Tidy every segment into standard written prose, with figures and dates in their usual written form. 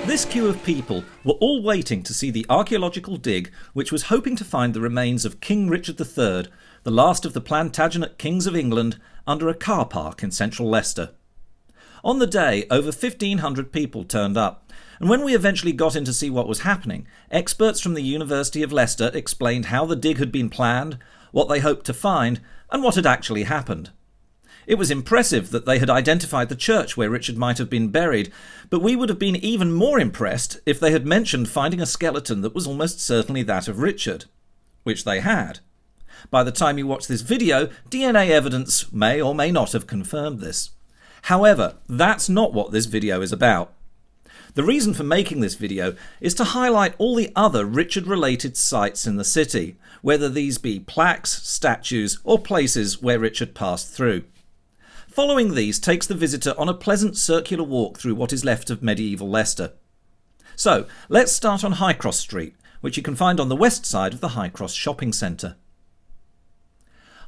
This queue of people were all waiting to see the archaeological dig which was hoping to find the remains of King Richard III, the last of the Plantagenet kings of England, under a car park in central Leicester. On the day, over 1,500 people turned up, and when we eventually got in to see what was happening, experts from the University of Leicester explained how the dig had been planned, what they hoped to find, and what had actually happened. It was impressive that they had identified the church where Richard might have been buried, but we would have been even more impressed if they had mentioned finding a skeleton that was almost certainly that of Richard, which they had. By the time you watch this video, DNA evidence may or may not have confirmed this. However, that's not what this video is about. The reason for making this video is to highlight all the other Richard-related sites in the city, whether these be plaques, statues, or places where Richard passed through. Following these takes the visitor on a pleasant circular walk through what is left of medieval Leicester. So, let's start on High Cross Street, which you can find on the west side of the High Cross shopping centre.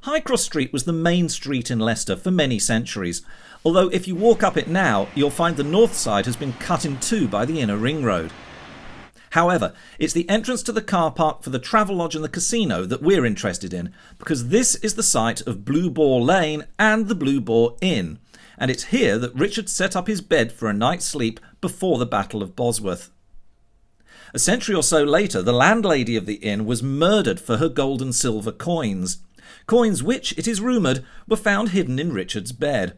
High Cross Street was the main street in Leicester for many centuries, although if you walk up it now, you'll find the north side has been cut in two by the inner ring road. However, it's the entrance to the car park for the Travelodge and the casino that we're interested in, because this is the site of Blue Boar Lane and the Blue Boar Inn, and it's here that Richard set up his bed for a night's sleep before the Battle of Bosworth. A century or so later, the landlady of the inn was murdered for her gold and silver coins which, it is rumoured, were found hidden in Richard's bed.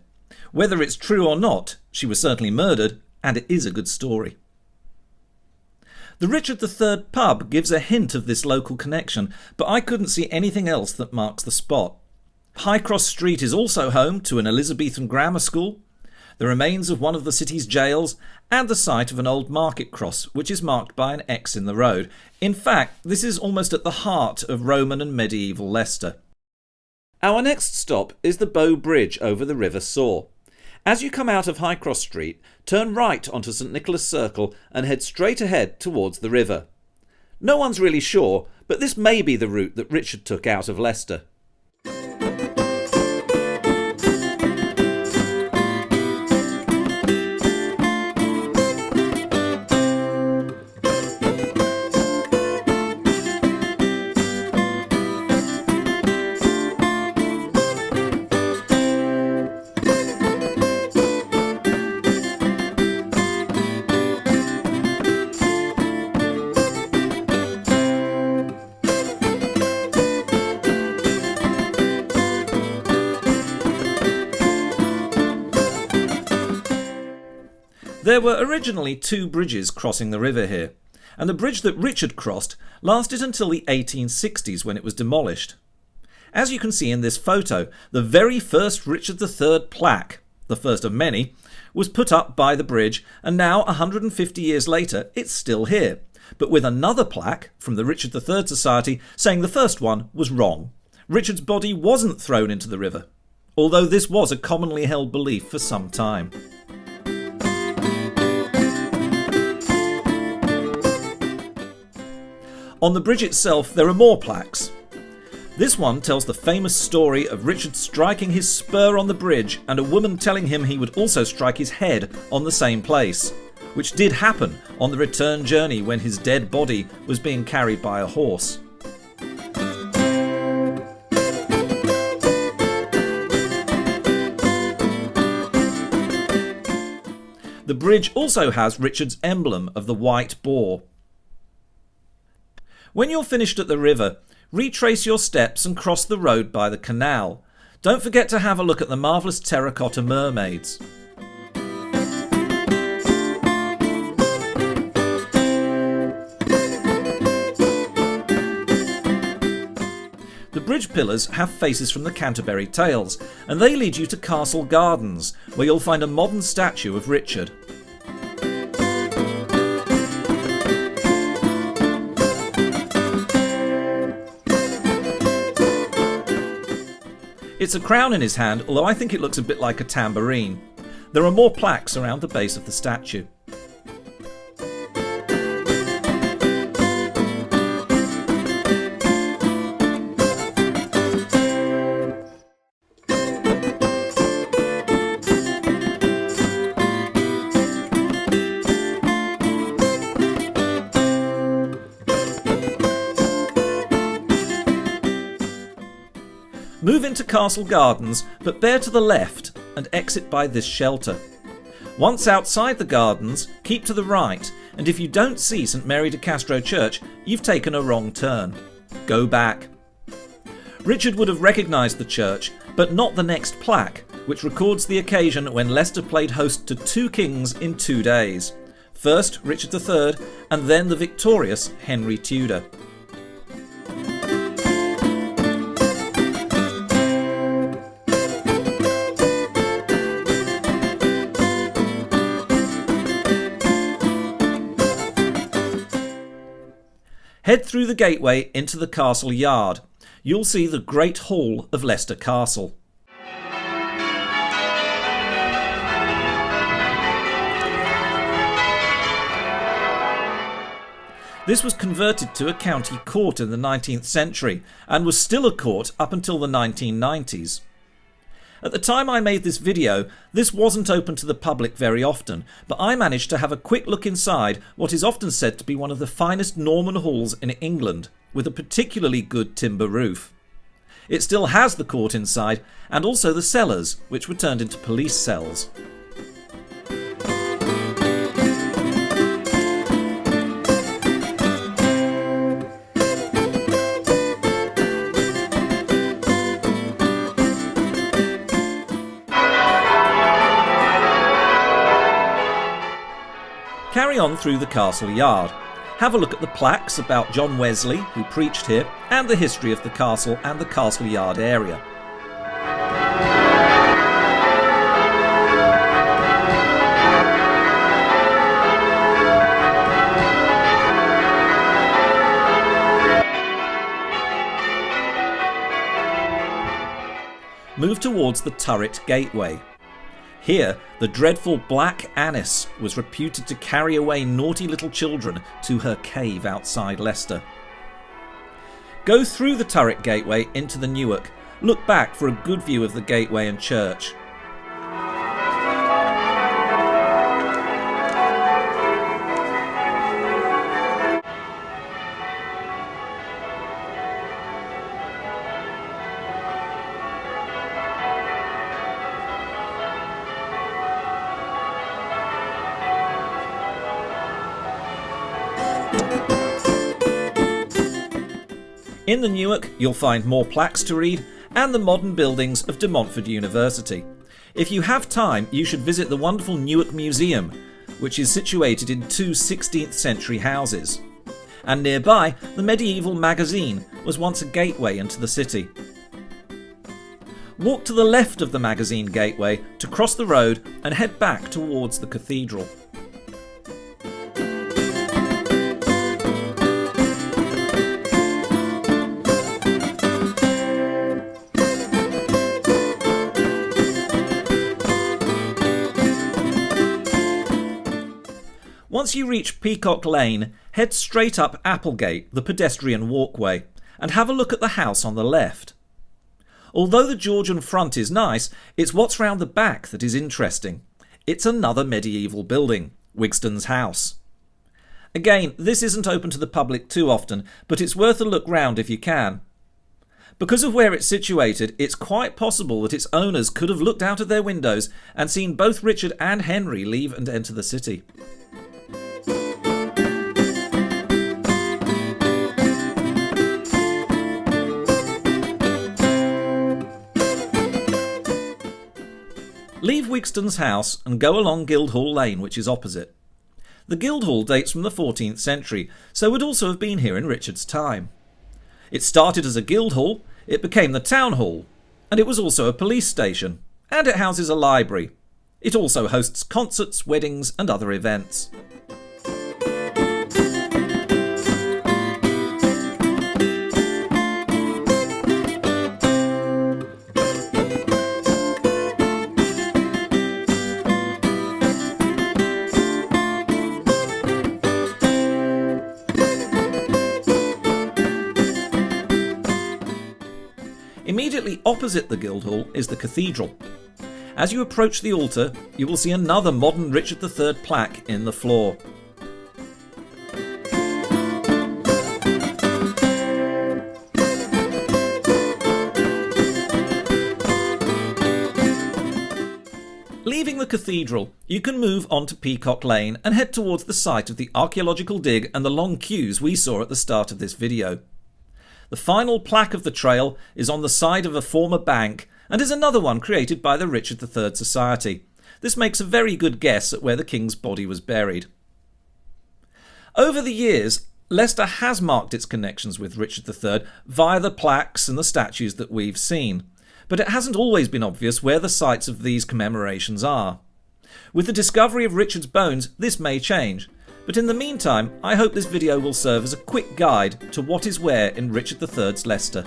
Whether it's true or not, she was certainly murdered, and it is a good story. The Richard III pub gives a hint of this local connection, but I couldn't see anything else that marks the spot. High Cross Street is also home to an Elizabethan grammar school, the remains of one of the city's jails, and the site of an old market cross, which is marked by an X in the road. In fact, this is almost at the heart of Roman and medieval Leicester. Our next stop is the Bow Bridge over the River Soar. As you come out of High Cross Street, turn right onto St Nicholas Circle and head straight ahead towards the river. No one's really sure, but this may be the route that Richard took out of Leicester. There were originally two bridges crossing the river here, and the bridge that Richard crossed lasted until the 1860s when it was demolished. As you can see in this photo, the very first Richard III plaque, the first of many, was put up by the bridge, and now 150 years later it's still here, but with another plaque from the Richard III Society saying the first one was wrong. Richard's body wasn't thrown into the river, although this was a commonly held belief for some time. On the bridge itself there are more plaques. This one tells the famous story of Richard striking his spur on the bridge and a woman telling him he would also strike his head on the same place, which did happen on the return journey when his dead body was being carried by a horse. The bridge also has Richard's emblem of the white boar. When you're finished at the river, retrace your steps and cross the road by the canal. Don't forget to have a look at the marvellous terracotta mermaids. The bridge pillars have faces from the Canterbury Tales, and they lead you to Castle Gardens, where you'll find a modern statue of Richard. It's a crown in his hand, although I think it looks a bit like a tambourine. There are more plaques around the base of the statue. into Castle Gardens, but bear to the left and exit by this shelter. Once outside the gardens, keep to the right, and if you don't see St Mary de Castro Church, you've taken a wrong turn. Go back. Richard would have recognised the church, but not the next plaque, which records the occasion when Leicester played host to 2 kings in 2 days. First Richard III, and then the victorious Henry Tudor. Head through the gateway into the castle yard. You'll see the Great Hall of Leicester Castle. This was converted to a county court in the 19th century and was still a court up until the 1990s. At the time I made this video, this wasn't open to the public very often, but I managed to have a quick look inside what is often said to be one of the finest Norman halls in England, with a particularly good timber roof. It still has the court inside, and also the cellars, which were turned into police cells. Carry on through the castle yard. Have a look at the plaques about John Wesley, who preached here, and the history of the castle and the castle yard area. Move towards the turret gateway. Here, the dreadful Black Annis was reputed to carry away naughty little children to her cave outside Leicester. Go through the turret gateway into the Newark. Look back for a good view of the gateway and church. In the Newark, you'll find more plaques to read and the modern buildings of De Montfort University. If you have time, you should visit the wonderful Newark Museum, which is situated in 2 16th century houses. And nearby, the medieval magazine was once a gateway into the city. Walk to the left of the magazine gateway to cross the road and head back towards the cathedral. Once you reach Peacock Lane, head straight up Applegate, the pedestrian walkway, and have a look at the house on the left. Although the Georgian front is nice, it's what's round the back that is interesting. It's another medieval building, Wigston's House. Again, this isn't open to the public too often, but it's worth a look round if you can. Because of where it's situated, it's quite possible that its owners could have looked out of their windows and seen both Richard and Henry leave and enter the city. Leave Wigston's House and go along Guildhall Lane, which is opposite. The Guildhall dates from the 14th century, so would also have been here in Richard's time. It started as a Guildhall, it became the Town Hall, and it was also a police station, and it houses a library. It also hosts concerts, weddings and other events. Immediately opposite the Guildhall is the Cathedral. As you approach the altar, you will see another modern Richard III plaque in the floor. Leaving the cathedral, you can move on to Peacock Lane and head towards the site of the archaeological dig and the long queues we saw at the start of this video. The final plaque of the trail is on the side of a former bank and is another one created by the Richard III Society. This makes a very good guess at where the king's body was buried. Over the years, Leicester has marked its connections with Richard III via the plaques and the statues that we've seen, but it hasn't always been obvious where the sites of these commemorations are. With the discovery of Richard's bones, this may change, but in the meantime, I hope this video will serve as a quick guide to what is where in Richard III's Leicester.